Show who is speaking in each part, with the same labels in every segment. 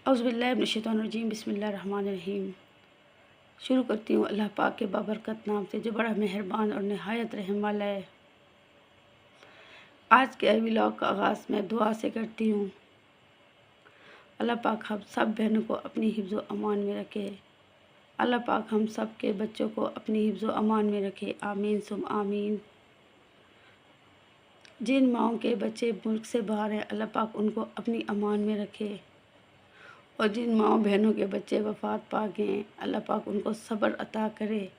Speaker 1: औज़ुबिल्लाहिमिनश्शैतानिर्रजीम बिस्मिल्लाहिर्रहमानिर्रहीम। शुरू करती हूँ अल्लाह पाक के बाबरकत नाम से जो बड़ा मेहरबान और नहायत रहम वाला है। आज के व्लॉग का आगाज़ मैं दुआ से करती हूँ। अल्लाह पाक हम सब बहनों को अपनी हिफ्ज़ व अमान में रखे। अल्लाह पाक हम सब के बच्चों को अपनी हिफ्ज़ व अमान में रखे। आमीन सुम आमीन। जिन माओं के बच्चे मुल्क से बाहर हैं अल्लाह पाक उनको अपनी अमान में रखे, और जिन माओ बहनों के बच्चे वफ़ात पा गए हैं अल्लाह पाक उनको सब्र अता करे,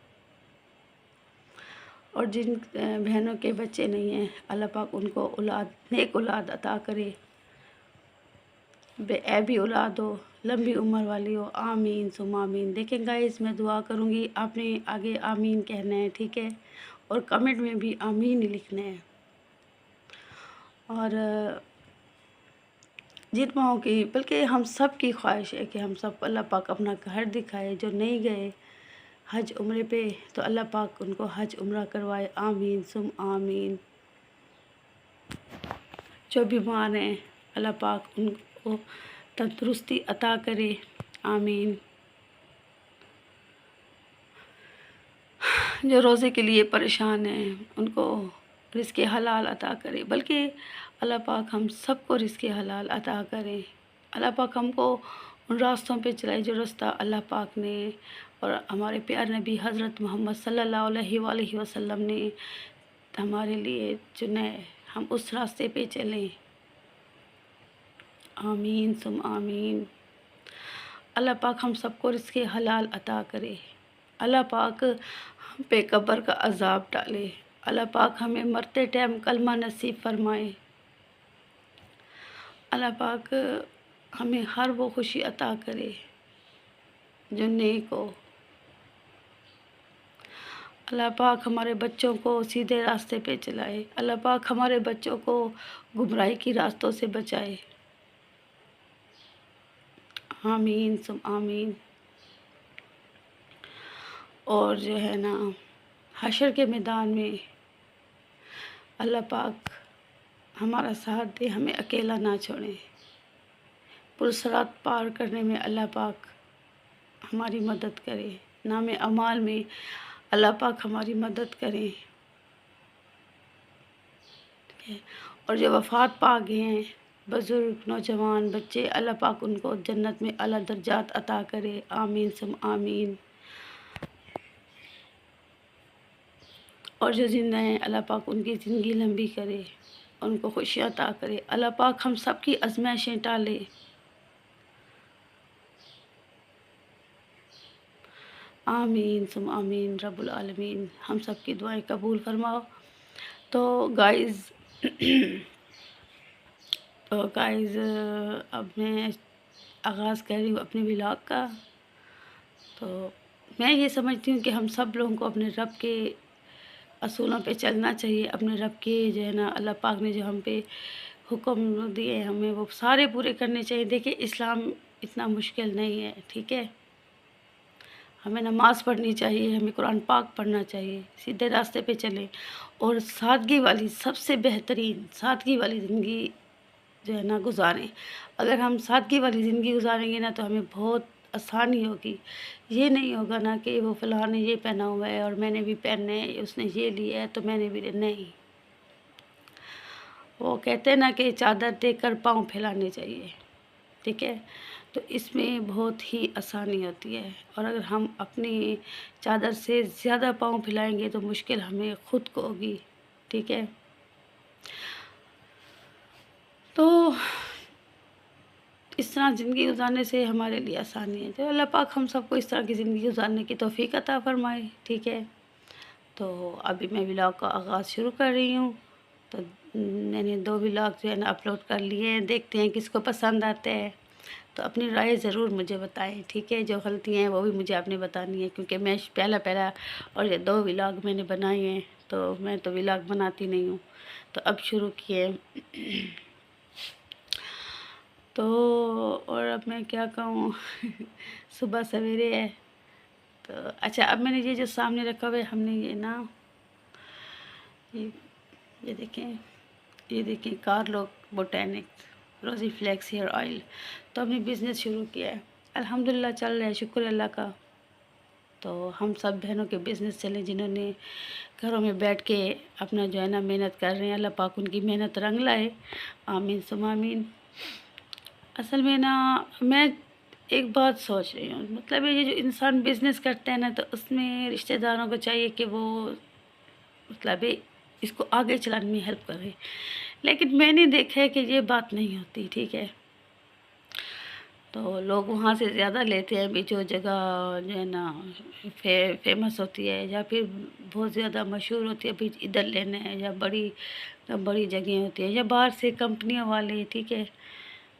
Speaker 1: और जिन बहनों के बच्चे नहीं हैं अल्लाह पाक उनको औलाद नेक औलाद अता करे, बेऐबी औलाद हो, लंबी उम्र वाली हो। आमीन सुम आमीन। देखें गाइस, मैं दुआ करूँगी, आपने आगे आमीन कहना है, ठीक है, और कमेंट में भी आमीन ही लिखना है। और जिन माओं की, बल्कि हम सब की ख्वाहिश है कि हम सब अल्लाह पाक अपना घर दिखाए। जो नहीं गए हज उम्रे पे तो अल्लाह पाक उनको हज उम्रा करवाए। आमीन सुम आमीन। जो बीमार हैं अल्लाह पाक उनको तंदुरुस्ती अता करे। आमीन। जो रोज़े के लिए परेशान हैं उनको रिज़्क़े हलाल अता करे, बल्कि अल्लाह पाक हम सबको रिज़्क़े हलाल अता करे। अल्लाह पाक हमको उन रास्तों पे चलाए जो रास्ता अल्लाह पाक ने और हमारे प्यारे नबी हज़रत मोहम्मद सल्लल्लाहु अलैहि वसल्लम ने हमारे लिए चुने। हम उस रास्ते पे चलें। आमीन सुम आमीन। अल्लाह पाक हम सबको रिज़्क़े हलाल अता करे। अल्लाह पाक हम पे कब्र का अज़ाब डाले। अल्लाह पाक हमें मरते टाइम कलमा नसीब फरमाए। अल्लाह पाक हमें हर वो खुशी अता करे जो नेक हो। अल्लाह पाक हमारे बच्चों को सीधे रास्ते पे चलाए। अल्लाह पाक हमारे बच्चों को गुमराही की रास्तों से बचाए। आमीन सुम आमीन। और जो है ना, हशर के मैदान में अल्लाह पाक हमारा साथ दे, हमें अकेला ना छोड़े। पुरसरात पार करने में अल्लाह पाक हमारी मदद करे। नामे अमाल में अल्लाह पाक हमारी मदद करें, ठीक है। और जो वफ़ात पा गए हैं बुज़ुर्ग, नौजवान, बच्चे, अल्लाह पाक उनको जन्नत में आला दर्जात अता करे। आमीन सुम आमीन। और जो ज़िंदा हैं अल्लाह पाक उनकी ज़िंदगी लंबी करे, उनको खुशियाँ अता करे। अल्लाह पाक हम सब की आज़माइशें टाले। आमीन सुम आमीन रब्बुल आलमीन। हम सब की दुआएं कबूल फरमाओ। तो गाइज़ अब मैं आगाज़ कर रही हूँ अपने व्लॉग का। तो मैं ये समझती हूँ कि हम सब लोगों को अपने रब के असूलों पे चलना चाहिए। अपने रब के जो है ना, अल्लाह पाक ने जो हम पे हुक्म दिए हमें वो सारे पूरे करने चाहिए। देखिए, इस्लाम इतना मुश्किल नहीं है, ठीक है। हमें नमाज़ पढ़नी चाहिए, हमें कुरान पाक पढ़ना चाहिए, सीधे रास्ते पे चलें, और सादगी वाली, सबसे बेहतरीन सादगी वाली ज़िंदगी जो है ना गुजारें। अगर हम सादगी वाली ज़िंदगी गुजारेंगे ना तो हमें बहुत आसानी होगी। ये नहीं होगा ना कि वो फ़लाँ ने ये पहना हुआ है और मैंने भी पहनना है, उसने ये लिया है तो मैंने भी नहीं। वो कहते हैं ना कि चादर देखकर पाँव फैलाने चाहिए, ठीक है। तो इसमें बहुत ही आसानी होती है, और अगर हम अपनी चादर से ज़्यादा पाँव फैलाएंगे तो मुश्किल हमें ख़ुद को होगी, ठीक है। तो इस तरह ज़िंदगी गुजारने से हमारे लिए आसानी है। तो अल्लाह पाक हम सबको इस तरह की ज़िंदगी गुजारने की तौफ़ीक अता फ़रमाए, ठीक है। तो अभी मैं व्लॉग का आगाज़ शुरू कर रही हूँ। तो मैंने 2 व्लॉग जो है ना अपलोड कर लिए हैं, देखते हैं किसको पसंद आते हैं। तो अपनी राय ज़रूर मुझे बताएं, ठीक है। जो गलतियाँ हैं वो भी मुझे आपने बतानी है, क्योंकि मैं पहला और ये 2 व्लॉग मैंने बनाए हैं, तो मैं तो व्लॉग बनाती नहीं हूँ, तो अब शुरू किए। तो और अब मैं क्या कहूँ सुबह सवेरे है। तो अच्छा, अब मैंने ये जो सामने रखा हुआ है, हमने ये ना ये देखें, ये देखें कार्लो बोटैनिक, रोज़ी फ्लेक्स हेयर ऑयल। तो हमने बिज़नेस शुरू किया है, अल्हम्दुलिल्लाह चल रहा है, शुक्र अल्लाह का। तो हम सब बहनों के बिज़नेस चले जिन्होंने घरों में बैठ के अपना जो है ना मेहनत कर रहे हैं, अल्लाह पाक उनकी मेहनत रंग लाए, आमीन सुम आमीन। असल में ना मैं एक बात सोच रही हूँ, मतलब ये जो इंसान बिज़नेस करते हैं ना, तो उसमें रिश्तेदारों को चाहिए कि वो मतलब ये इसको आगे चलाने में हेल्प करे, लेकिन मैंने देखा है कि ये बात नहीं होती, ठीक है। तो लोग वहाँ से ज़्यादा लेते हैं, अभी जो जगह जो है ना फेमस होती है या फिर बहुत ज़्यादा मशहूर होती है, अभी इधर लेना है, या बड़ी बड़ी जगह होती है, या बाहर से कंपनियों वाले, ठीक है।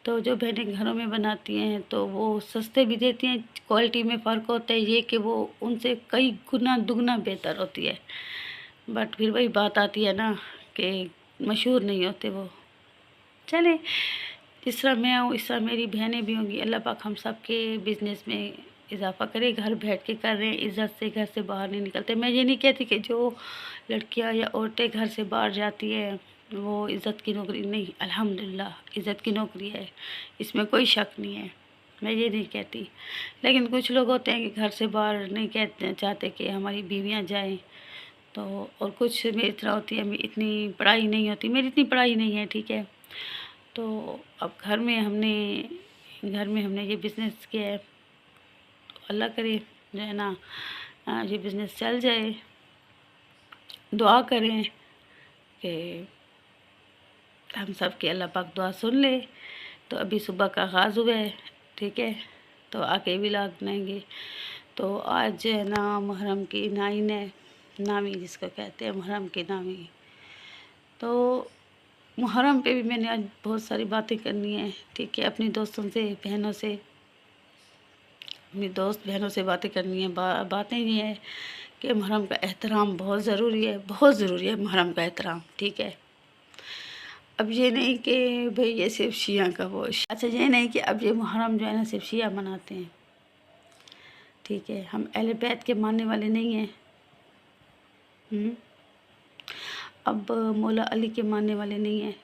Speaker 1: तो जो बहनें घरों में बनाती हैं तो वो सस्ते भी देती हैं, क्वालिटी में फ़र्क होता है ये कि वो उनसे कई गुना दुगना बेहतर होती है, बट फिर वही बात आती है ना कि मशहूर नहीं होते वो। चलें, जिस तरह मैं हूँ इस तरह मेरी बहनें भी होंगी, अल्लाह पाक हम सब के बिज़नेस में इजाफ़ा करे। घर बैठ के कर रहे हैं, इज़्ज़त से, घर से बाहर नहीं निकलते। मैं ये नहीं कहती कि जो लड़कियां या औरतें घर से बाहर जाती है वो इज़्ज़त की नौकरी नहीं, अल्हम्दुलिल्लाह इज़्ज़त की नौकरी है, इसमें कोई शक नहीं है, मैं ये नहीं कहती। लेकिन कुछ लोग होते हैं कि घर से बाहर नहीं कहते चाहते कि हमारी बीवियाँ जाएँ। तो और कुछ मेरी तरह होती है, मेरी इतनी पढ़ाई नहीं होती, मेरी इतनी पढ़ाई नहीं है, ठीक है। तो अब घर में हमने ये बिज़नेस किया है, तो अल्लाह करे जो है ना ये बिज़नेस चल जाए। दुआ करें कि हम सब के अल्लाह पाक दुआ सुन ले। तो अभी सुबह का आगाज़ हुआ है, ठीक है, तो आके व्लॉग बनाएंगे। तो आज जो है ना मुहर्रम की 9 है, नामी जिसको कहते हैं मुहर्रम की नामी। तो मुहर्रम पे भी मैंने आज बहुत सारी बातें करनी है, ठीक है, अपनी दोस्तों से, बहनों से, अपनी दोस्त बहनों से बातें करनी है। बातें ये है कि मुहर्रम का एहतराम बहुत ज़रूरी है, बहुत ज़रूरी है मुहर्रम का एहतराम, ठीक है। अब ये नहीं कि भाई ये सिर्फ शिया का वो, अच्छा ये नहीं कि अब ये मुहर्रम जो है ना सिर्फ शिया मनाते हैं, ठीक है, हम अहले बैत के मानने वाले नहीं हैं। अब मौला अली के मानने वाले नहीं हैं,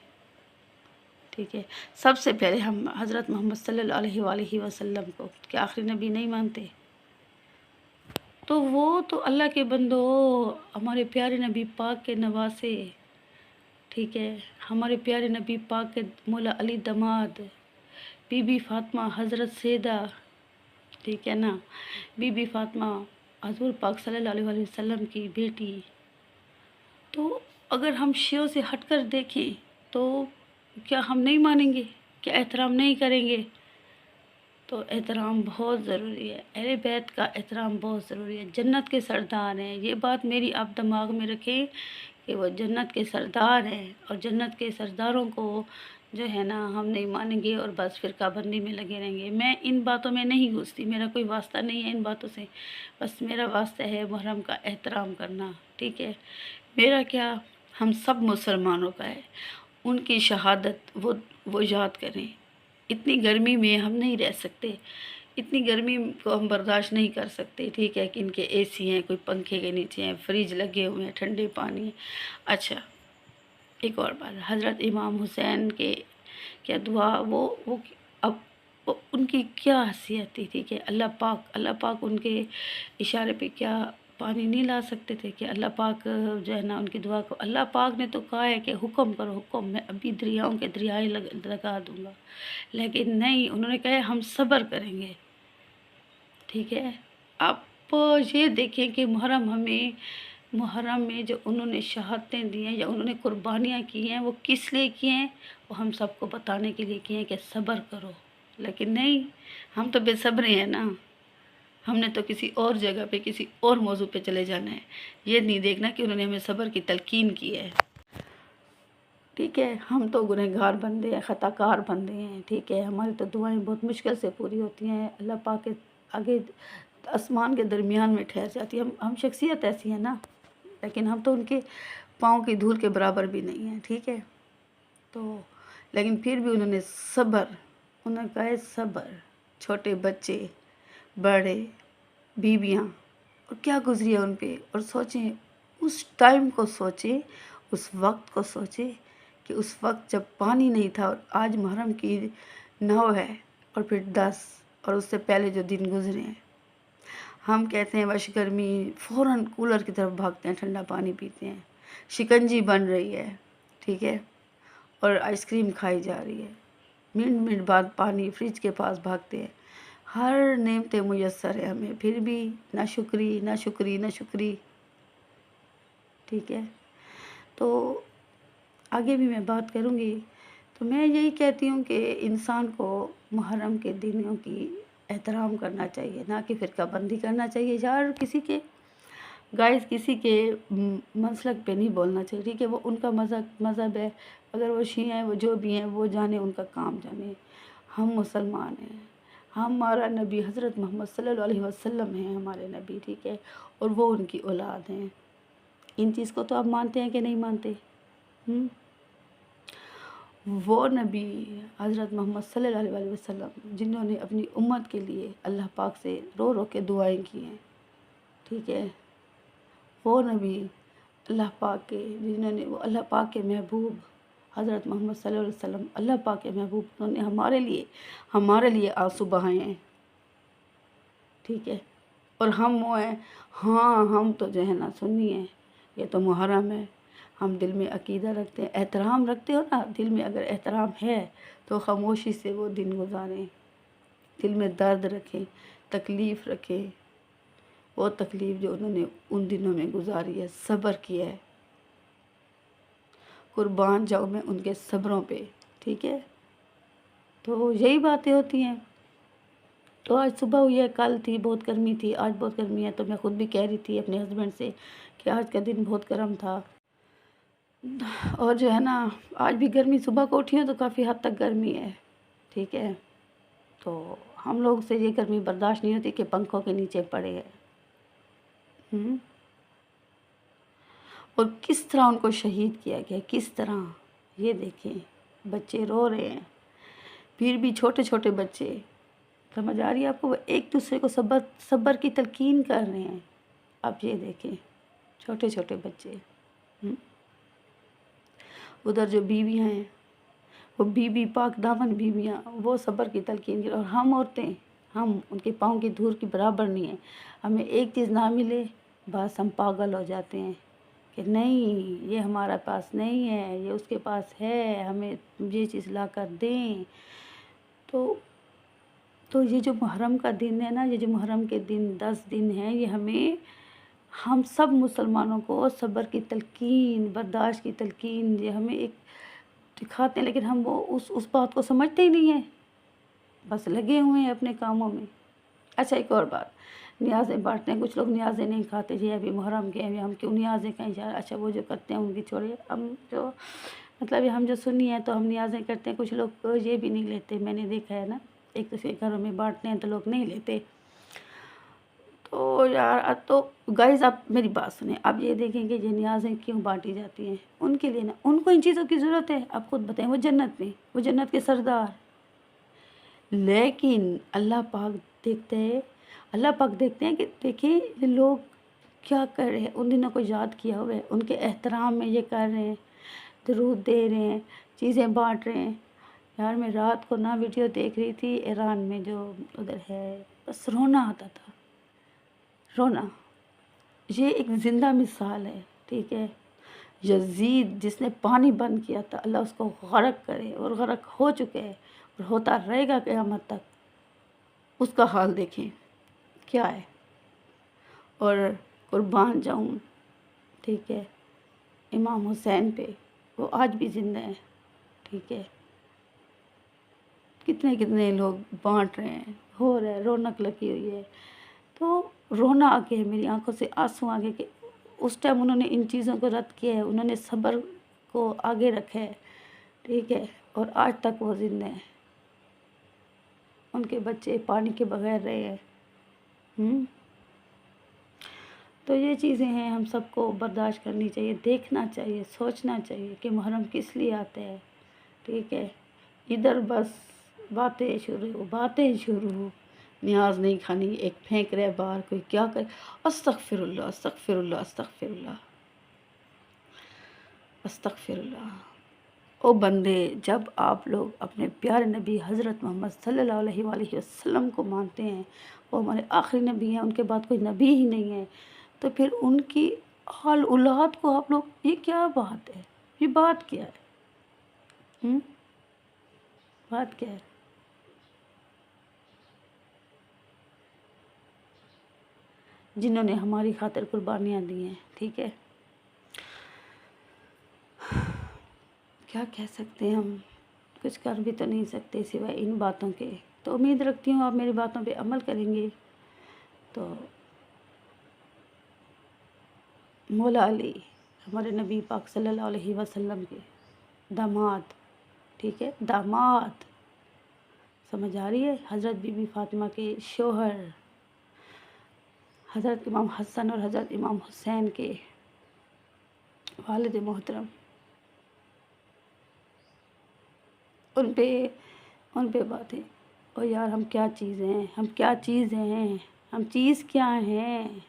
Speaker 1: ठीक है। सबसे पहले हम हज़रत मोहम्मद सल्लल्लाहु अलैहि वसल्लम को क्या आखिरी नबी नहीं मानते? तो वो तो अल्लाह के बंदो, हमारे प्यारे नबी पाक के नवासे, ठीक है, हमारे प्यारे नबी पाक के मौला अली दमाद, बीबी फातिमा हज़रत सैदा, ठीक है ना, बीबी फातिमा हज़ूर पाक सल्लल्लाहु अलैहि वसल्लम की बेटी। तो अगर हम शियों से हटकर देखें तो क्या हम नहीं मानेंगे, क्या एहतराम नहीं करेंगे? तो एहतराम बहुत ज़रूरी है, अहले बैत का एहतराम बहुत ज़रूरी है, जन्नत के सरदार हैं, ये बात मेरी आप दिमाग में रखें कि वो जन्नत के सरदार हैं, और जन्नत के सरदारों को जो है ना हम नहीं मानेंगे और बस फ़िरकाबंदी में लगे रहेंगे। मैं इन बातों में नहीं घुसती, मेरा कोई वास्ता नहीं है इन बातों से, बस मेरा वास्ता है मुहर्रम का एहतराम करना, ठीक है। मेरा क्या, हम सब मुसलमानों का है, उनकी शहादत वो याद करें। इतनी गर्मी में हम नहीं रह सकते, इतनी गर्मी को हम बर्दाश्त नहीं कर सकते, ठीक है, कि इनके एसी हैं, कोई पंखे के नीचे हैं, फ्रिज लगे हुए हैं, ठंडे पानी है। अच्छा, एक और बात, हज़रत इमाम हुसैन के क्या दुआ, वो अब उनकी क्या हैसियत थी, ठीक है। अल्लाह पाक उनके इशारे पे क्या पानी नहीं ला सकते थे कि अल्लाह पाक जो है ना उनकी दुआ को, अल्लाह पाक ने तो कहा है कि हुक्म करो हुक्म, मैं अभी दरियाओं के दरियाएँ लगा दूँगा, लेकिन नहीं, उन्होंने कहा है हम सब्र करेंगे, ठीक है। आप ये देखें कि मुहर्रम में जो उन्होंने शहादतें दी हैं या उन्होंने कुर्बानियाँ की हैं, वो किस लिए की हैं? वो हम सबको बताने के लिए की हैं कि सब्र करो, लेकिन नहीं, हम तो बेसब्रे हैं ना, हमने तो किसी और जगह पे, किसी और मौजू पे चले जाना है, ये नहीं देखना कि उन्होंने हमें सब्र की तलकीन की है, ठीक है। हम तो गुनहगार बंदे हैं, ख़ताकार बंदे हैं, ठीक है, हमारी तो दुआएं बहुत मुश्किल से पूरी होती हैं, अल्लाह पाक के आगे आसमान के दरमियान में ठहर जाती है। हम शख्सियत ऐसी है ना, लेकिन हम तो उनके पाँव की धूल के बराबर भी नहीं हैं, ठीक है। तो लेकिन फिर भी उन्होंने सब्र, उन्होंने कहा सब्र, छोटे बच्चे, बड़े, बीवियाँ, और क्या गुजरी है उन पे, और सोचें उस टाइम को, सोचें उस वक्त को, सोचें कि उस वक्त जब पानी नहीं था और आज मुहर्रम की 9 है और फिर 10 और उससे पहले जो दिन गुजरे हैं, हम कहते हैं वश गर्मी, फ़ौरन कूलर की तरफ भागते हैं, ठंडा पानी पीते हैं, शिकंजी बन रही है, ठीक है, और आइसक्रीम खाई जा रही है, मिनट मिनट बाद पानी फ्रिज के पास भागते हैं। हर नेमतें मुयस्सर है हमें, फिर भी ना शुक्री ना शुक्री ना शुक्री, ठीक है। तो आगे भी मैं बात करूँगी। तो मैं यही कहती हूँ कि इंसान को मुहर्रम के दिनों की एहतराम करना चाहिए, ना कि फ़िरकाबंदी करना चाहिए यार। किसी के गाइस किसी के मसलक पे नहीं बोलना चाहिए, ठीक है। वो उनका मज़हब है, अगर वो शिया हैं, वो जो भी हैं वो जाने, उनका काम जाने। हम मुसलमान हैं, हमारा नबी हज़रत मोहम्मद सल्लल्लाहु अलैहि वसल्लम हैं हमारे नबी, ठीक है, और वो उनकी औलाद हैं। इन चीज़ को तो आप मानते हैं कि नहीं मानते? वो नबी हज़रत मोहम्मद सल्लल्लाहु अलैहि वसल्लम जिन्होंने अपनी उम्मत के लिए अल्लाह पाक से रो रो के दुआएं की हैं, ठीक है। वो नबी अल्लाह पाक के जिन्होंने, वो अल्लाह पाक के महबूब हज़रत मोहम्मद सल्लल्लाहु अलैहि वसल्लम अल्लाह पाक के महबूब, उन्होंने हमारे लिए आंसू बहाए हैं, ठीक है। और हम वो हैं, हाँ हम तो जो है ना सुन्नी हैं, ये तो मुहर्रम है, हम दिल में अकीदा रखते हैं, एहतराम रखते हो ना, दिल में अगर एहतराम है तो खामोशी से वो दिन गुजारें, दिल में दर्द रखें, तकलीफ़ रखें, वो तकलीफ़ जो उन्होंने उन दिनों में गुजारी है, सब्र किया है, कुर्बान जाऊँ मैं उनके सब्रों पे, ठीक है। तो यही बातें होती हैं। तो आज सुबह हुई है, कल थी बहुत गर्मी थी, आज बहुत गर्मी है। तो मैं ख़ुद भी कह रही थी अपने हस्बैंड से कि आज का दिन बहुत गर्म था, और जो है ना आज भी गर्मी, सुबह को उठी हूँ तो काफ़ी हद तक गर्मी है, ठीक है। तो हम लोग से ये गर्मी बर्दाश्त नहीं होती कि पंखों के नीचे पड़े हैं। और किस तरह उनको शहीद किया गया, किस तरह, ये देखें, बच्चे रो रहे हैं, फिर भी छोटे छोटे बच्चे, समझ आ रही है आपको, वो एक दूसरे को सब्र की तलकीन कर रहे हैं। आप ये देखें, छोटे छोटे बच्चे, उधर जो बीवियां हैं, वो बीबी पाक दामन बीवियां, वो सब्र की तलकीन कर, और हम औरतें, हम उनके पाँव की धूल की बराबर नहीं है। हमें एक चीज़ ना मिले बस हम पागल हो जाते हैं कि नहीं ये हमारा पास नहीं है, ये उसके पास है, हमें ये चीज़ ला कर दें। तो ये जो मुहर्रम का दिन है ना, ये जो मुहर्रम के दिन 10 दिन हैं, ये हमें, हम सब मुसलमानों को सब्र की तलकीन, बर्दाश्त की तलकीन ये हमें एक दिखाते हैं, लेकिन हम वो उस बात को समझते ही नहीं हैं, बस लगे हुए हैं अपने कामों में। अच्छा एक और बात, न्याज़ें बांटते हैं, कुछ लोग न्याज़ें नहीं खाते, ये अभी मुहर्रम के हैं, हम क्यों न्याज़ें कहीं जा। अच्छा वो जो करते हैं उनकी छोड़िए, हम जो मतलब हम जो सुन्नी हैं तो हम न्याज़ें करते हैं। कुछ लोग तो ये भी नहीं लेते, मैंने देखा है ना, एक दूसरे घरों में बांटते हैं तो लोग नहीं लेते। तो यार तो गाइस आप मेरी बात सुने, आप ये देखें कि ये न्याज़ें क्यों बांटी जाती हैं, उनके लिए ना, उनको इन चीज़ों की ज़रूरत है। आप खुद बताएं, वो जन्नत में, वो जन्नत के सरदार, लेकिन अल्लाह पाक देखते हैं कि देखिए ये लोग क्या कर रहे हैं, उन दिनों को याद किया हुआ है, उनके एहतराम में ये कर रहे हैं, दरूद दे रहे हैं, चीज़ें बांट रहे हैं। यार मैं रात को ना वीडियो देख रही थी, ईरान में जो उधर है, बस रोना आता था, रोना। ये एक ज़िंदा मिसाल है, ठीक है। यजीद जिसने पानी बंद किया था, अल्लाह उसको गरक करे, और गरक हो चुके हैं और होता रहेगा क़यामत तक। उसका हाल देखें क्या है। और कुर्बान जाऊँ, ठीक है, इमाम हुसैन पे, वो आज भी ज़िंदा है, ठीक है। कितने कितने लोग बांट रहे हैं, हो रहा है, रौनक लगी हुई है। तो रोना आ गया, मेरी आंखों से आंसू आ गए कि उस टाइम उन्होंने इन चीज़ों को रद्द किया है, उन्होंने सब्र को आगे रखा है, ठीक है, और आज तक वो जिंदा हैं। उनके बच्चे पानी के बगैर रहे हैं। तो ये चीज़ें हैं, हम सबको बर्दाश्त करनी चाहिए, देखना चाहिए, सोचना चाहिए कि मुहर्रम किस लिए आता है, ठीक है। इधर बस बातें शुरू, न्याज़ नहीं खानी, एक फेंक रहे बाहर, कोई क्या करे, अस्तगफिरुल्लाह अस्तगफिरुल्लाह अस्तगफिरुल्लाह अस्तगफिरुल्लाह। ओ बंदे, जब आप लोग अपने प्यारे नबी हज़रत मोहम्मद सल्लल्लाहु अलैहि वसल्लम को मानते हैं, वो हमारे आखिरी नबी हैं, उनके बाद कोई नबी ही नहीं है, तो फिर उनकी आल औलाद को आप लोग, ये क्या बात है? ये बात क्या है? हुँ? बात क्या है? जिन्होंने हमारी खातिर कुर्बानियाँ दी हैं, ठीक है? क्या कह सकते हैं हम? कुछ कर भी तो नहीं सकते सिवाय इन बातों के। तो उम्मीद रखती हूँ आप मेरी बातों पे अमल करेंगे। तो मौला अली हमारे नबी पाक सल्लल्लाहु अलैहि वसल्लम के दामाद, ठीक है? दामाद, समझ आ रही है? हज़रत बीबी फ़ातिमा के शौहर, हज़रत इमाम हसन और हज़रत इमाम हुसैन के वालिद मोहतरम, उन पे बातें। और यार हम क्या चीज़ हैं? हम क्या चीज़ हैं? हम चीज़ क्या हैं?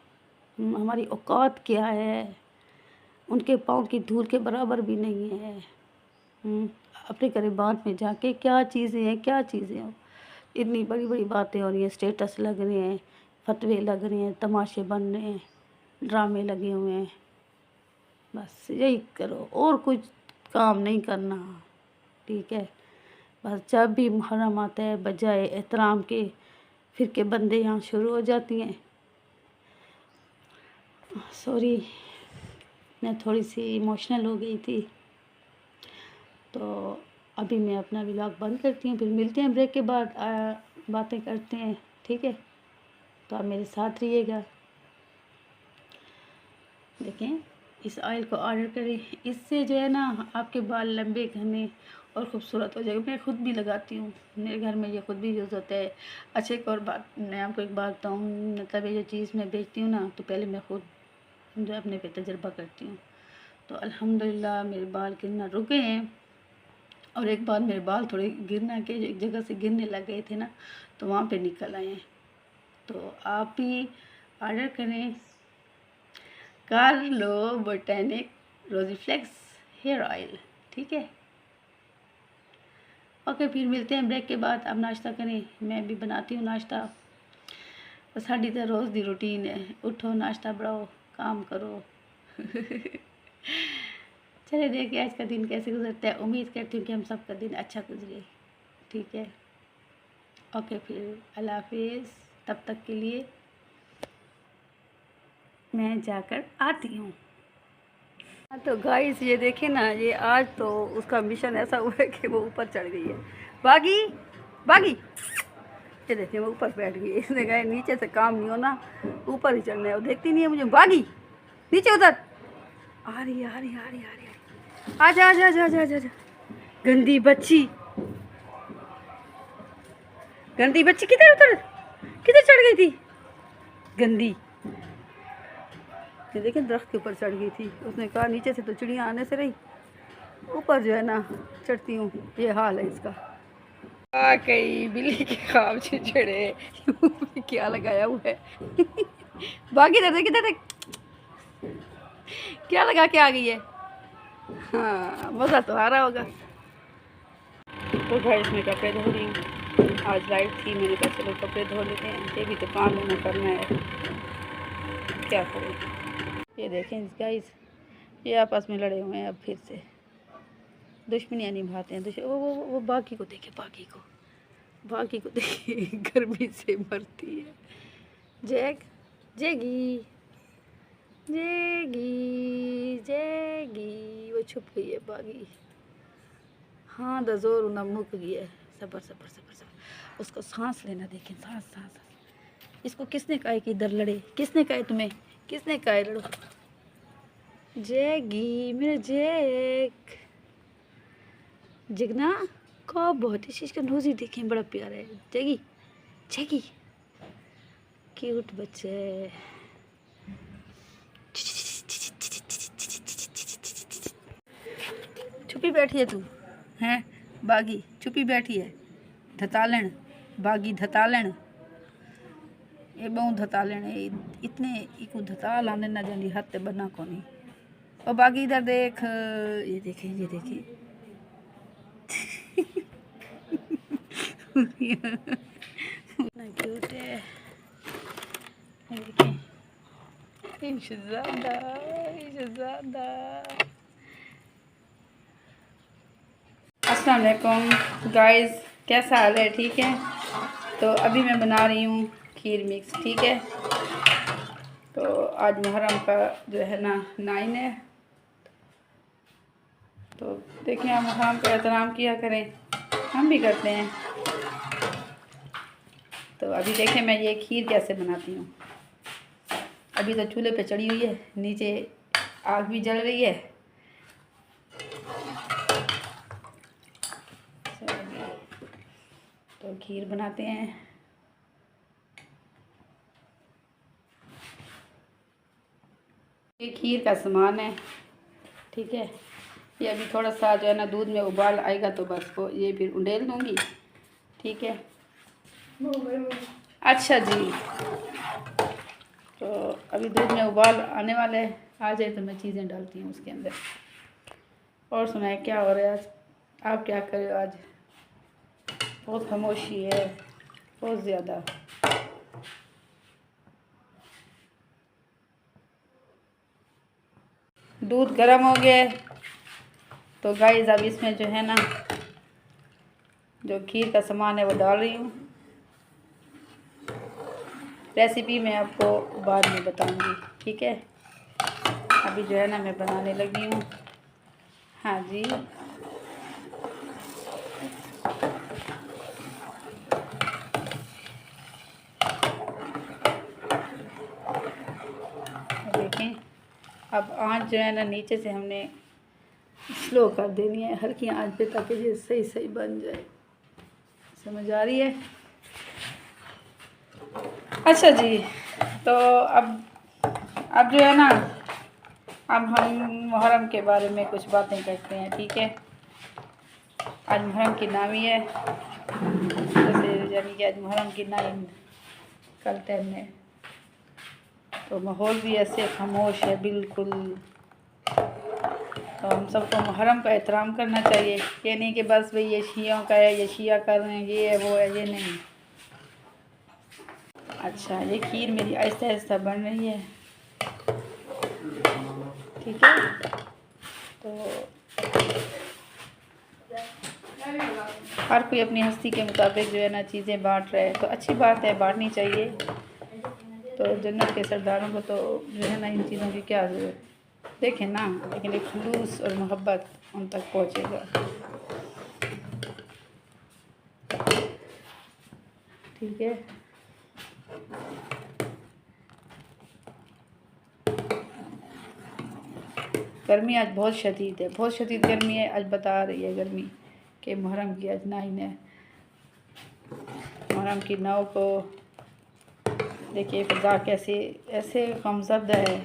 Speaker 1: हमारी औकात क्या है? उनके पाँव की धूल के बराबर भी नहीं है। अपने ग़रीबान में जाके क्या चीज़ें हैं, क्या चीज़ें हैं? इतनी बड़ी बड़ी बातें हो रही हैं, स्टेटस लग रहे हैं, फतवे लग रहे हैं, तमाशे बन रहे हैं, ड्रामे लगे हुए हैं। बस यही करो और कुछ काम नहीं करना, ठीक है? बस जब भी मुहर्रम आता है बजाए एहतराम के फिर के बंदे यहाँ शुरू हो जाती हैं। सॉरी, मैं थोड़ी सी इमोशनल हो गई थी, तो अभी मैं अपना व्लॉग बंद करती हूँ। फिर मिलते हैं ब्रेक के बाद, बातें करते हैं, ठीक है? तो आप मेरे साथ रहिएगा। देखें, इस ऑयल को ऑर्डर करें, इससे जो है ना आपके बाल लंबे घने और ख़ूबसूरत हो जाएगा। मैं ख़ुद भी लगाती हूँ, मेरे घर में ये ख़ुद भी यूज़ होता है। अच्छा, एक और बात मैं आपको एक बात बताऊँ, मतलब ये जो चीज़ मैं बेचती हूँ ना, तो पहले मैं ख़ुद जो अपने पे तजर्बा करती हूँ। तो अल्हम्दुलिल्लाह मेरे बाल गिरना रुक गए हैं। और एक बार मेरे बाल थोड़े गिरना के एक जगह से गिरने लग गए थे ना, तो वहाँ पे निकल आए हैं। तो आप भी ऑर्डर करें कार्लो बोटैनिक रोजीफ्लेक्स हेयर ऑयल, ठीक है? ओके, फिर मिलते हैं ब्रेक के बाद। अब नाश्ता करें, मैं भी बनाती हूँ नाश्ता। बस साड़ी तो रोज़ दी रूटीन है, उठो नाश्ता बनाओ काम करो। चलिए देखिए आज का दिन कैसे गुजरता है। उम्मीद करती हूँ कि हम सबका दिन अच्छा गुजरे, ठीक है? ओके, फिर अल्लाह हाफिज़। तब तक के लिए मैं जाकर आती हूँ। तो गाइस ये देखिए ना, ये आज तो उसका मिशन ऐसा हुआ है कि वो ऊपर चढ़ गई है। बागी बागी, ये देखिए वो ऊपर बैठ गई है। इसने कहा नीचे से काम नहीं होना, ऊपर ही चढ़ना है। वो देखती नहीं है मुझे। बागी नीचे उतर, आ रही है, आ रही है, आ रही है, आ रही है। आजा आजा आजा आजा आजा, गंदी बच्ची, गंदी बच्ची, किधर उतर, किधर चढ़ गई थी गंदी। ये देखिए दरख्त के ऊपर चढ़ गई थी। उसने कहा नीचे से तो चिड़िया आने से रही, ऊपर जो है ना चढ़ती हूँ। ये हाल है इसका। कई बिल्ली के ख्वाब चिड़े क्या लगाया हुआ है। बाकी दर किधर क्या लगा के आ गई है। हाँ, मज़ा तो आ रहा होगा। तो भाई इसमें कपड़े धो रही हूँ। आज लाइट थी, मैंने कहा चलो कपड़े धो लेते हैं, ये भी तो काम होना करना है, क्या करें। ये देखें गाइस, ये आपस में लड़े हुए हैं अब फिर से, दुश्मनियाँ निभाते हैं। वो बाकी को देखे, बाकी को देखे गर्मी से मरती है। जेगी जेगी जेगी, वो छुप गई है बागी। हाँ दजोर उन्हें मुक गई है। सबर सबर सबर सबर, उसको सांस लेना देखें, सांस सांस। इसको किसने कहा कि इधर लड़े? किसने कहा तुम्हें? किसने कहा लड़ो? जेगी मेरा जेग, जगना को बहुत ही चीज़ का नोज़ी देखें, बड़ा प्यारा है। जेगी जेगी, क्यूट बच्चे। छुपी बैठी है तू, हैं बागी? छुपी बैठी है धतालन, बागी धतालन। ये बहु धतालन है, इतने इको धताल आने ना जानी हद ते बना कोनी। और बागी इधर देख, ये देखे, ये देखे, क्यूट है। शहज़ादा शहज़ादा। अस्सलाम वालेकुम गाइस, कैसा हाल है? ठीक है। तो अभी मैं बना रही हूँ खीर मिक्स। ठीक है। तो आज मुहर्रम का जो है ना 9 है। तो देखिए, हम मुहर्रम का एहतराम किया करें, हम भी करते हैं। तो अभी देखें मैं ये खीर कैसे बनाती हूँ। अभी तो चूल्हे पे चढ़ी हुई है, नीचे आग भी जल रही है। तो खीर बनाते हैं। ये खीर का सामान है। ठीक है। ये अभी थोड़ा सा जो है ना दूध में उबाल आएगा तो बस वो ये फिर उंडेल दूँगी। ठीक है। अच्छा जी। तो अभी दूध में उबाल आने वाले आ जाए तो मैं चीज़ें डालती हूँ उसके अंदर। और सुनाए क्या हो रहा है आज? आप क्या कर रहे हो आज? बहुत खामोशी है, बहुत ज़्यादा। दूध गर्म हो गया है तो गाइस अब इसमें जो है ना जो खीर का सामान है वो डाल रही हूँ। रेसिपी मैं आपको बाद में बताऊंगी। ठीक है। अभी जो है ना मैं बनाने लगी हूँ। हाँ जी। देखें, अब आँच जो है ना नीचे से हमने स्लो कर देनी है, हल्की आंच पे, ताकि ये सही सही बन जाए। समझ आ रही है? अच्छा जी। तो अब जो है ना अब हम मुहर्रम के बारे में कुछ बातें करते हैं। ठीक है। आज मुहर्रम की नामी है, जैसे यानी कि आज मुहर्रम की 9, कल 10 है। तो माहौल भी ऐसे खामोश है बिल्कुल। तो हम सबको मुहर्रम का एहतराम करना चाहिए। ये नहीं कि बस भाई ये शियों का है, ये शिया कर रहे हैं, ये है वो है, ये नहीं। अच्छा, ये खीर मेरी आहिस्ता आहिस्ता बन रही है। ठीक है। तो हर कोई अपनी हस्ती के मुताबिक जो है ना चीज़ें बांट रहा है, तो अच्छी बात है, बांटनी चाहिए। तो जन्नत के सरदारों को तो जो है ना इन चीज़ों की क्या ज़रूरत, देखें ना, लेकिन एक खुलूस और मोहब्बत उन तक पहुँचेगा। ठीक है। गर्मी आज बहुत शदीद है, बहुत शदीद गर्मी है। आज बता रही है गर्मी कि मुहर्रम की आज 9 है। मुहर्रम की 9 को देखिए फिजा कैसे ऐसे गमज़दा है।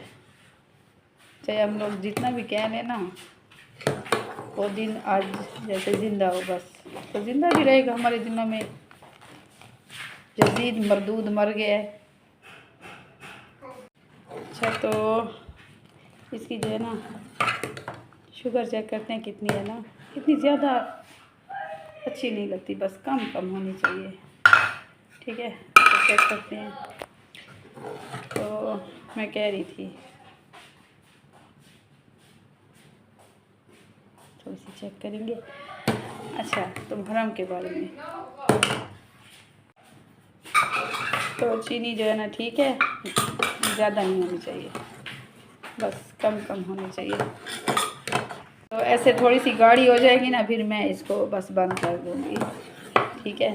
Speaker 1: चाहे हम लोग जितना भी कह लें ना, वो दिन आज जैसे ज़िंदा हो, बस तो ज़िंदा भी रहेगा हमारे दिलों में। यजीद मरदूद मर गया है। अच्छा, तो इसकी जो है ना शुगर चेक करते हैं कितनी है ना। इतनी ज़्यादा अच्छी नहीं लगती, बस कम कम होनी चाहिए। ठीक है। तो चेक करते हैं। तो मैं कह रही थी थोड़ी सी चेक करेंगे। अच्छा, तो मुहर्रम के बारे में तो चीनी जो है ना ठीक है, ज़्यादा नहीं होनी चाहिए, बस कम कम होनी चाहिए। तो ऐसे थोड़ी सी गाढ़ी हो जाएगी ना, फिर मैं इसको बस बंद कर दूँगी। ठीक है।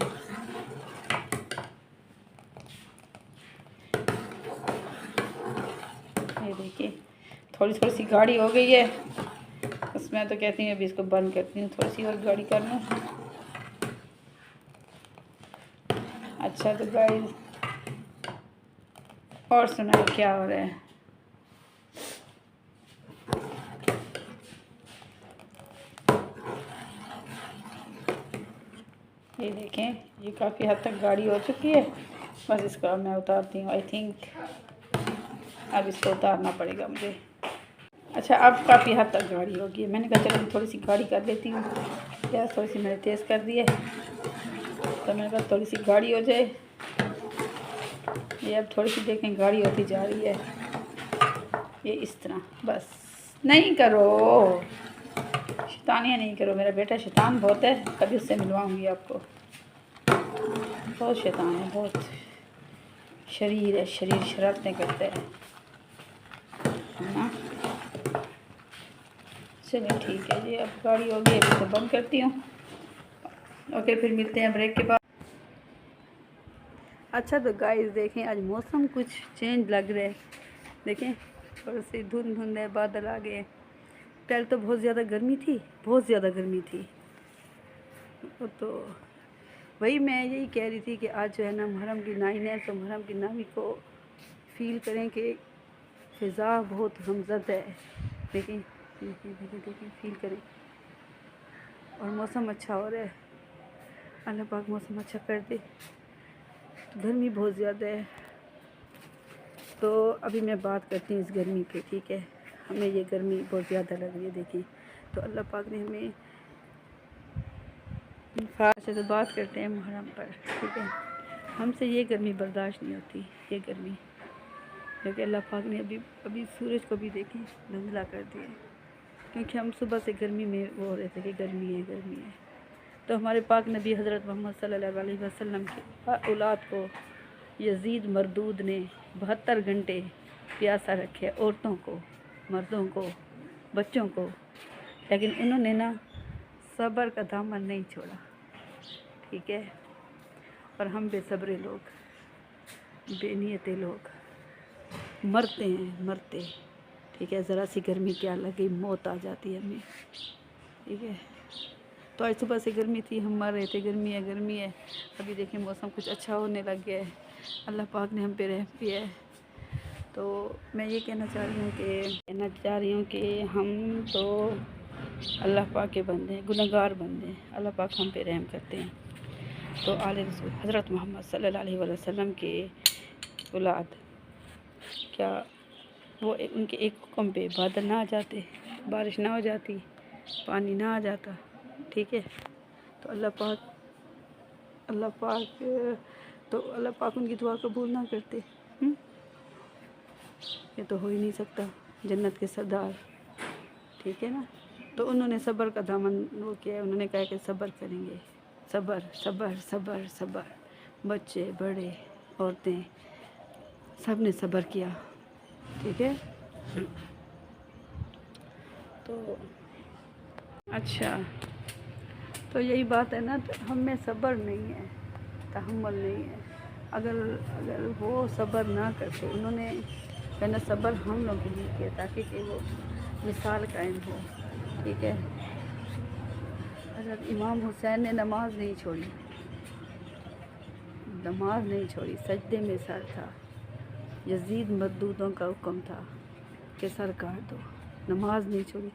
Speaker 1: ये देखिए थोड़ी थोड़ी सी गाढ़ी हो गई है, उसमें तो कहती हूँ अभी इसको बंद करती हूँ, थोड़ी सी और गाढ़ी कर लूँ। अच्छा, तो गाइस और सुनाओ क्या हो रहा है? ये देखें, ये काफ़ी हद तक गाढ़ी हो चुकी है। बस इसको मैं उतारती हूँ। आई थिंक अब इसको उतारना पड़ेगा मुझे। अच्छा, अब काफ़ी हद तक गाढ़ी होगी। मैंने कहा चलो थोड़ी सी गाढ़ी कर लेती हूँ। गैस थोड़ी सी मैंने तेज़ कर दी है। तो मैंने कहा थोड़ी सी गाढ़ी हो जाए। ये अब थोड़ी सी देखें गाढ़ी होती जा रही है, ये इस तरह। बस नहीं करो, शैतानियाँ नहीं करो, मेरा बेटा शैतान बहुत है, कभी उससे मिलवाऊंगी आपको। बहुत शैतान है, बहुत शरीर है, शरीर शरारतें करता है ना। चलिए ठीक है जी, अब गाड़ी होगी, अभी तो बंद करती हूँ। ओके, फिर मिलते हैं ब्रेक के बाद। अच्छा तो गाइस देखें, आज मौसम कुछ चेंज लग रहा है। देखें थोड़ी सी धुंध धुंध है, बादल आ गए। पहले तो बहुत ज़्यादा गर्मी थी, बहुत ज़्यादा गर्मी थी। तो वही मैं यही कह रही थी कि आज जो है ना मुहर्रम की नाइन है, तो मुहर्रम की नामी को फील करें कि फ़िज़ा बहुत हमज़द है। देखें देखें देखें देखें, फील करें। और मौसम अच्छा हो रहा है, अल्लाह पाक मौसम अच्छा कर दे। गर्मी बहुत ज़्यादा है, तो अभी मैं बात करती हूँ इस गर्मी पे, ठीक है। हमें ये गर्मी बहुत ज़्यादा लग रही है, देखिए। तो अल्लाह पाक ने हमें अच्छे से बात करते हैं मुहर्रम पर, ठीक है। हमसे ये गर्मी बर्दाश्त नहीं होती, ये गर्मी, क्योंकि अल्लाह पाक ने अभी सूरज को भी देखें धुंधला कर दिया, क्योंकि हम सुबह से गर्मी में वो हो रहे थे कि गर्मी है गर्मी है। तो हमारे पाक नबी हज़रत मोहम्मद सल्लल्लाहु अलैहि वसल्लम की औलाद को यजीद मरदूद ने 72 घंटे प्यासा रखे, औरतों को, मर्दों को, बच्चों को, लेकिन उन्होंने ना सब्र का दामन नहीं छोड़ा, ठीक है। और हम बेसब्रे लोग, बेनियते लोग मरते हैं, मरते, ठीक है। ज़रा सी गर्मी क्या लगी, मौत आ जाती है हमें, ठीक है। तो आज सुबह से गर्मी थी, हम मर रहे थे, गर्मी है गर्मी है। अभी देखें मौसम कुछ अच्छा होने लग गया है, अल्लाह पाक ने हम पे रहम किया है। तो मैं ये कहना चाह रही हूँ कि हम तो अल्लाह पाक के बंदे हैं, गुनहगार बंदे हैं, अल्लाह पाक हम पे रहम करते हैं। तो आले रसूल हज़रत मोहम्मद सल्लल्लाहु अलैहि वसल्लम के औलाद, क्या वो उनके एक हुक्म पे बादल ना आ जाते, बारिश ना हो जाती, पानी ना आ जाता, ठीक है। तो अल्लाह पाक उनकी दुआ कबूल ना करते। ये तो हो ही नहीं सकता, जन्नत के सरदार, ठीक है ना। तो उन्होंने सब्र का दामन वो किया, उन्होंने कहा कि सब्र करेंगे, सब्र सब्र सब्र सब्र। बच्चे बड़े औरतें सब ने सब्र किया, ठीक है। तो अच्छा, तो यही बात है ना, तो हम में सब्र नहीं है, तहम्मुल नहीं है। अगर वो सब्र ना करते, उन्होंने कहना सब्र हम लोग के लिए किया ताकि कि वो मिसाल कायम हो, ठीक है। हज़रत इमाम हुसैन ने नमाज नहीं छोड़ी, नमाज नहीं छोड़ी, सजदे में सर था। यजीद मरदूदों का हुक्म था कि सर काट दो, नमाज नहीं छोड़ी।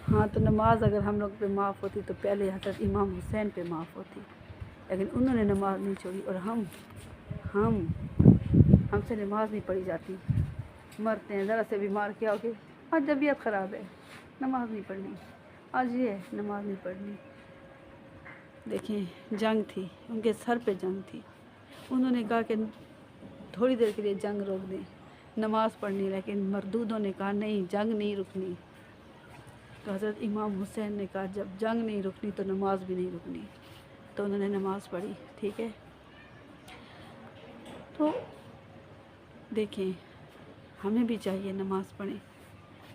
Speaker 1: हाँ, तो नमाज अगर हम लोग पे माफ़ होती तो पहले हज़रत इमाम हुसैन पे माफ़ होती, लेकिन उन्होंने नमाज नहीं छोड़ी। और हमसे नमाज नहीं पढ़ी जाती, मरते हैं। ज़रा से बीमार क्या हो गए, आज तबीयत ख़राब है, नमाज नहीं पढ़नी, आज ये है नमाज नहीं पढ़नी। देखें जंग थी, उनके सर पे जंग थी, उन्होंने कहा कि थोड़ी देर के लिए जंग रोक दें, नमाज़ पढ़नी, लेकिन मरदूदों ने कहा नहीं, जंग नहीं रुकनी। तो हज़रत इमाम हुसैन ने कहा जब जंग नहीं रुकनी तो नमाज भी नहीं रुकनी, तो उन्होंने नमाज़ पढ़ी, ठीक है। तो देखें हमें भी चाहिए नमाज़ पढ़ें।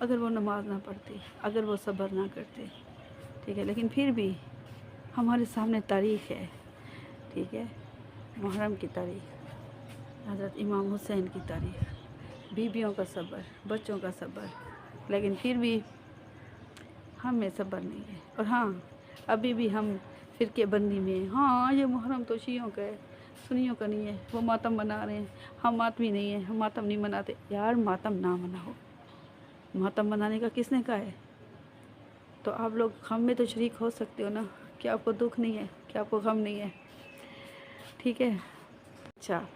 Speaker 1: अगर वो नमाज ना पढ़ते, अगर वो सब्र ना करते, ठीक है, लेकिन फिर भी हमारे सामने तारीख़ है, ठीक है। मुहर्रम की तारीख़, हज़रत इमाम हुसैन की तारीख़, बीबियों का सब्र, बच्चों का सब्र, लेकिन फिर भी हम में सब्र नहीं है। और हाँ, अभी भी हम फ़िरके बंदी में, हाँ ये मुहर्रम तो शियों का है, सुन्नियों का नहीं है, वो मातम मना रहे हैं, हम मातमी नहीं है, हम मातम नहीं मनाते। यार मातम ना मनाओ, मातम मनाने का किसने कहा है? तो आप लोग गम में तो शरीक हो सकते हो ना, क्या आपको दुख नहीं है, क्या आपको गम नहीं है, ठीक है। अच्छा,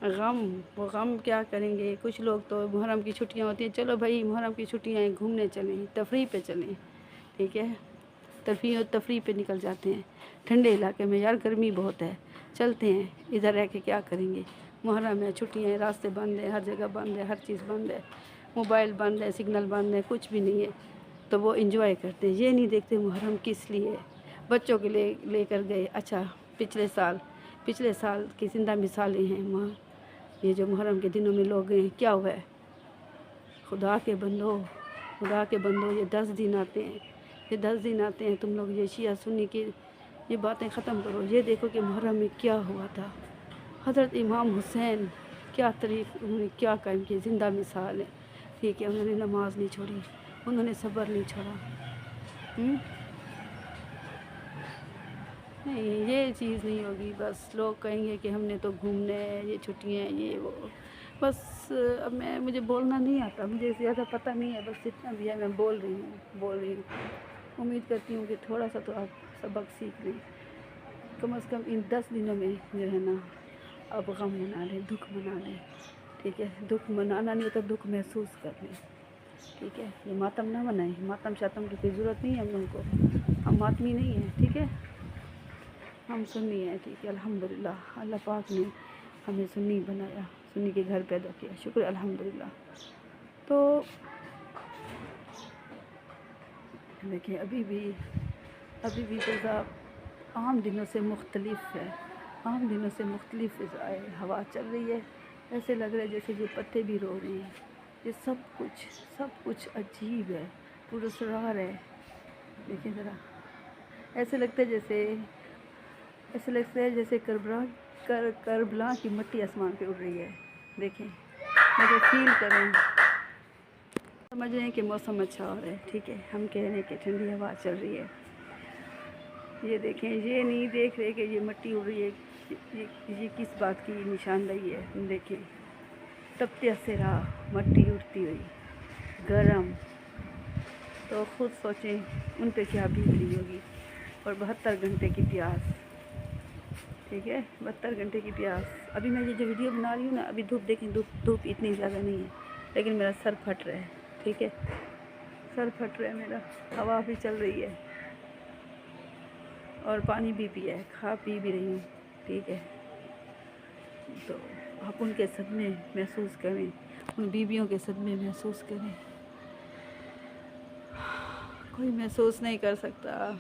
Speaker 1: वो गम क्या करेंगे, कुछ लोग तो मुहर्रम की छुट्टियां होती हैं, चलो भाई मुहर्रम की छुट्टियां हैं, घूमने चलें, तफरीह पे चलें, ठीक है, तफरीह पे निकल जाते हैं। ठंडे इलाके में। यार गर्मी बहुत है, चलते हैं, इधर रह के क्या करेंगे। मुहर्रम है, छुट्टियाँ हैं, रास्ते बंद है, हर जगह बंद है, हर चीज़ बंद है, मोबाइल बंद है, सिग्नल बंद है, कुछ भी नहीं है। तो वो इंजॉय करते हैं, ये नहीं देखते मुहर्रम किस लिए है। बच्चों के लिए लेकर गए। अच्छा, पिछले साल की ज़िंदा मिसालें हैं वहाँ। ये जो मुहर्रम के दिनों में लोग गए, क्या हुआ है। खुदा के बंदो, ये 10 दिन आते हैं, ये 10 दिन आते हैं। तुम लोग ये शिया सुन्नी की ये बातें ख़त्म करो। ये देखो कि मुहर्रम में क्या हुआ था। हज़रत इमाम हुसैन क्या तारीफ़, उन्होंने क्या कायम किया, ज़िंदा मिसाल है। ठीक है, उन्होंने नमाज नहीं छोड़ी, उन्होंने सब्र नहीं छोड़ा। नहीं, ये चीज़ नहीं होगी। बस लोग कहेंगे कि हमने तो घूमने हैं, ये छुट्टियाँ हैं, ये वो। बस अब मुझे बोलना नहीं आता, मुझे ज़्यादा पता नहीं है। बस जितना भी है मैं बोल रही हूँ। उम्मीद करती हूँ कि थोड़ा सा तो आप सबक सीख लें। कम से कम इन 10 दिनों में जो है ना, आप गम मना लें, दुख मना लें। ठीक है, दुख मनाना नहीं होता, दुख महसूस कर लें। ठीक है, ये मातम ना मनाएं। मातम शातम की कोई ज़रूरत नहीं है हम लोगों को, हम मातमी नहीं हैं। ठीक है, हम सुन्नी हैं। ठीक है, अल्हम्दुलिल्लाह, अल्लाह पाक ने हमें सुन्नी बनाया, सुन्नी के घर पैदा किया, शुक्र अल्हम्दुलिल्लाह। तो देखिए, अभी भी फ़िज़ा आम दिनों से मुख्तलिफ है। आम दिनों से मुख्तलिफ फ़िज़ाएँ हवा चल रही है। ऐसे लग रहा है जैसे ये पत्ते भी रो रहे हैं। ये सब कुछ अजीब है, पुरअसरार है। देखिए ज़रा, ऐसे लगता है जैसे करबला की मिट्टी आसमान पे उड़ रही है। देखें, फील करें, समझ रहे हैं कि मौसम अच्छा हो रहा है। ठीक है, हम कह रहे हैं कि ठंडी हवा चल रही है। ये देखें, ये नहीं देख रहे कि ये मिट्टी उड़ रही है, ये किस बात की निशानदेही है। देखें, तपते सेरा मिट्टी उड़ती हुई, गरम। तो ख़ुद सोचें उन पे क्या बीत रही होगी। और 72 घंटे की प्यास। ठीक है, 72 घंटे की प्यास। अभी मैं ये जो वीडियो बना रही हूँ ना, अभी धूप देखें, धूप इतनी ज़्यादा नहीं है, लेकिन मेरा सर फट रहा है। ठीक है, सर फट रहा है मेरा, हवा भी चल रही है और पानी भी पिया है, खा पी भी रही हूँ। ठीक है, तो आप उनके सदमे महसूस करें, उन बीवियों के सदमे महसूस करें। कोई महसूस नहीं कर सकता,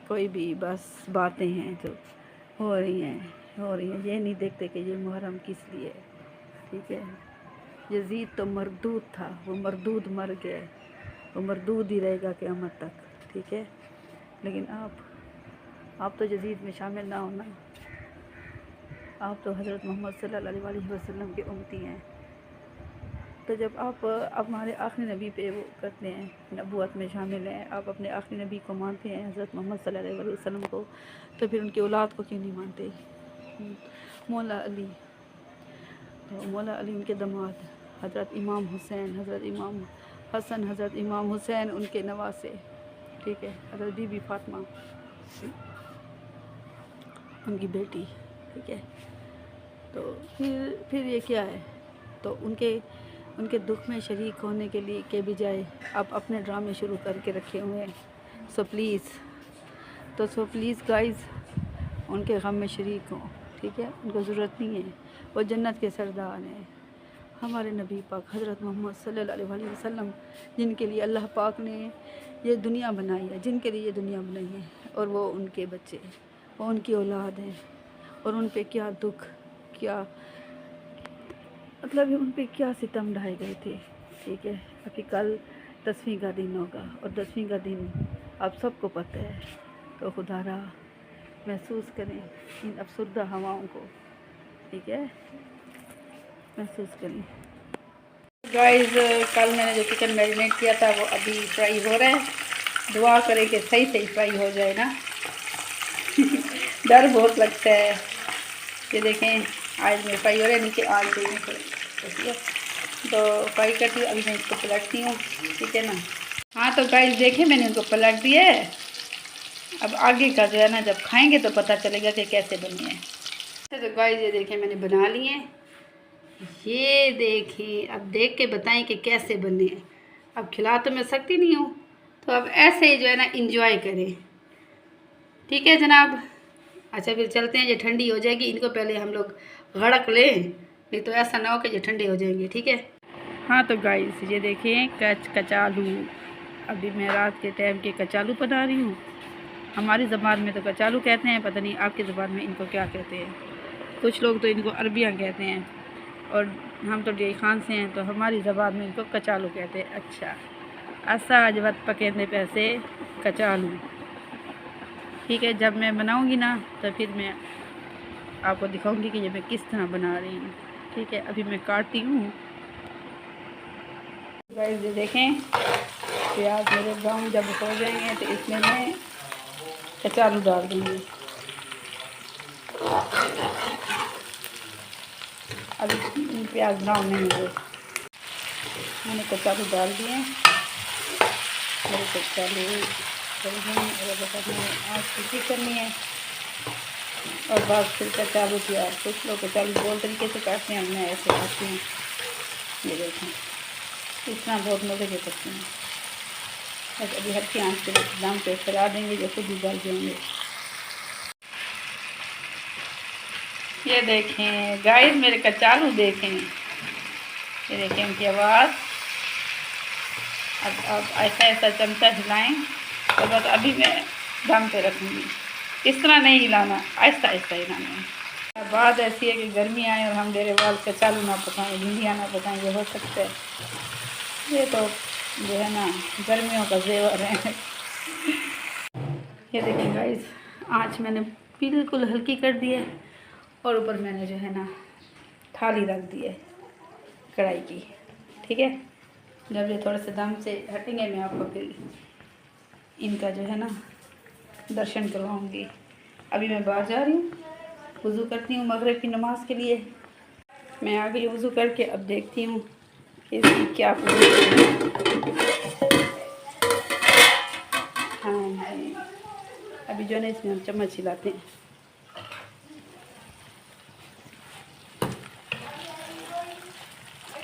Speaker 1: कोई भी। बस बातें हैं जो हो रही हैं। ये नहीं देखते कि ये मुहर्रम किस लिए है। ठीक है, यजीद तो मरदूद था, वो मरदूद मर गया, वो मरदूद ही रहेगा क़यामत तक। ठीक है, लेकिन आप तो यजीद में शामिल ना होना। आप तो हज़रत मोहम्मद सल्लल्लाहु अलैहि वसल्लम के उम्मती हैं। तो जब आप हमारे आखिरी नबी पे वो करते हैं, नबूवत में शामिल हैं, आप अपने आखिरी नबी को मानते हैं, हज़रत मोहम्मद सल्लल्लाहु अलैहि वसल्लम को, तो फिर उनकी औलाद को क्यों नहीं मानते। मौला अली, तो मौला अली उनके दामाद, हज़रत इमाम हुसैन, हज़रत इमाम हसन, हज़रत इमाम हुसैन उनके नवासे। ठीक है, हज़रत बीबी फ़ातिमा उनकी बेटी। ठीक है, तो फिर ये क्या है। तो उनके दुख में शरीक होने के लिए के बजाय आप अपने ड्रामे शुरू करके रखे हुए हैं। सो प्लीज़ गाइज़, उनके गम में शरीक हों। ठीक है, उनको ज़रूरत नहीं है, वो जन्नत के सरदार हैं। हमारे नबी पाक हज़रत मोहम्मद सल्लल्लाहु अलैहि वसल्लम, जिनके लिए अल्लाह पाक ने ये दुनिया बनाई है, और वो उनके बच्चे, वो उनकी औलाद हैं। और उन पे क्या दुख, क्या मतलब उन पे क्या सितम ढाए गए थे। ठीक है, अभी कल 10वीं का दिन होगा, और 10वीं का दिन आप सबको पता है। तो खुदारा महसूस करें इन अफसरदा हवाओं को। ठीक है, महसूस करें। गाइस, कल मैंने जो चिकन मैरिनेट किया था वो अभी फ्राई हो रहा है। दुआ करें कि सही फ्राई हो जाए ना। डर बहुत लगता है। ये देखें, आज में फ्राई हो रहा है, नीचे आग देने पड़े। तो फ्राई करती हूँ, अभी मैं इसको पलटती हूँ। ठीक है ना। हाँ, तो गाइस देखें, मैंने इनको पलट दिया है। अब आगे का जो है ना, जब खाएंगे तो पता चलेगा कि कैसे बनी है। तो गाइस ये देखें, मैंने बना लिए हैं। ये देखें, अब देख के बताएं कि कैसे बने हैं। अब खिला तो मैं सकती नहीं हूँ, तो अब ऐसे ही जो है ना इंजॉय करें। ठीक है जनाब। अच्छा फिर चलते हैं, ये ठंडी हो जाएगी, इनको पहले हम लोग गड़क लें, नहीं तो ऐसा ना हो कि ये ठंडे हो जाएंगे। ठीक है। हाँ तो गाइस ये देखिए कचालू, अभी मैं रात के टाइम के कचालू बना रही हूँ। हमारी ज़बान में तो कचालू कहते हैं, पता नहीं आपकी ज़बान में इनको क्या कहते हैं। कुछ लोग तो इनको अरबियाँ कहते हैं और हम तो डी खान से हैं तो हमारी ज़बान में इनको कचालू कहते हैं। अच्छा असा अजवत पकेंदे पैसे कचालू। ठीक है, जब मैं बनाऊंगी ना तो फिर मैं आपको दिखाऊंगी कि ये मैं किस तरह बना रही हूँ। ठीक है, अभी मैं काटती हूँ। गाइस ये देखें, प्याज मेरे ब्राउन जब हो जाएंगे तो इसमें मैं कचालू डाल दूँगी। अभी प्याज ब्राउन नहीं हुए, मैंने कचालू डाल दिए। मेरे कचालू आज सूखी करनी है और बाद फिर कचालू प्याज। कुछ लोग कचालू बहुत तरीके से काटते हैं, मैं ऐसे काटती हूँ। ये देखें इतना बहुत मज़े के करते हैं। बस अभी हल्की आँच पे दाम पे चला देंगे, जो खुद ही गल जाएंगे। ये देखें गाइस मेरे कचालू देखें, ये देखें उनकी आवाज़। अब ऐसा ऐसा चमचा हिलाएं और बस अभी मैं दम पे रखूँगी। इस तरह नहीं हिलाना, आहिस्ता आहिस्ता हिलाना है। बात ऐसी है कि गर्मी आए और हम डेरे वाल कचालू ना पकाएं, भिंडियाँ ना पकाएं, ये हो सकता है। ये तो जो है ना गर्मियों का जेवर है। ये देखिए गाइस आँच मैंने बिल्कुल हल्की कर दी है और ऊपर मैंने जो है ना थाली रख दी है कढ़ाई की। ठीक है, जब ये थोड़े से दम से हटेंगे मैं आपको फिर इनका जो है ना दर्शन करवाऊँगी। अभी मैं बाहर जा रही हूँ, वज़ू करती हूँ मगरिब की नमाज़ के लिए। मैं आ गई वज़ू करके, अब देखती हूँ कि इसकी क्या हाँ अभी जो है ना इसमें हम चम्मच हिलाते हैं।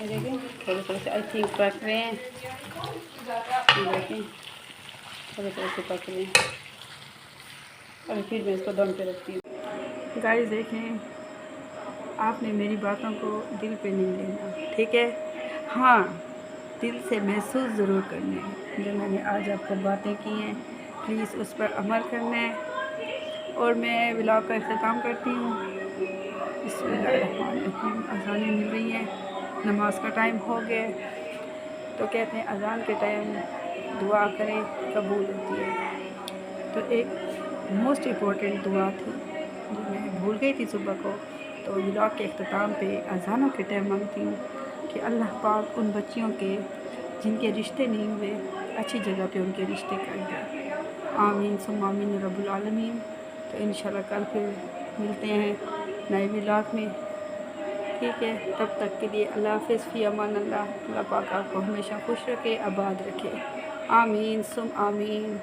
Speaker 1: देखें थोड़े थोड़े से आई थिंक पक रहे हैं, देखें थोड़े थोड़े से पक रहे हैं। अभी फिर मैं इसको दम पे रखती हूँ। गाइस देखें आपने मेरी बातों को दिल पे नहीं लेना, ठीक है। हाँ दिल से महसूस ज़रूर करना है जो मैंने आज आपको बातें की हैं, प्लीज़ उस पर अमल करना है। और मैं व्लॉग का इख्तिताम करती हूँ। अज़ानें मिल रही हैं, नमाज का टाइम हो गया, तो कहते हैं अज़ान के टाइम दुआ करें कबूल होती है। तो एक मोस्ट इम्पॉर्टेंट दुआ थी जो मैं भूल गई थी सुबह को, तो व्लॉग के इख्तिताम पे अज़ानों के टाइम मांगती हूँ कि अल्लाह पाक उन बच्चियों के जिनके रिश्ते नहीं हुए अच्छी जगह पे उनके रिश्ते कर दे। आमीन सुम्मा आमीन रब्बुल आलमीन। तो इंशाल्लाह कल फिर मिलते हैं नए व्लॉग में। ठीक है, तब तक के लिए अल्लाह हाफ़िज़, फ़ी अमान अल्लाह। अल्लाह पाक आपको हमेशा खुश रखे, आबाद रखे। आमीन सुम आमीन।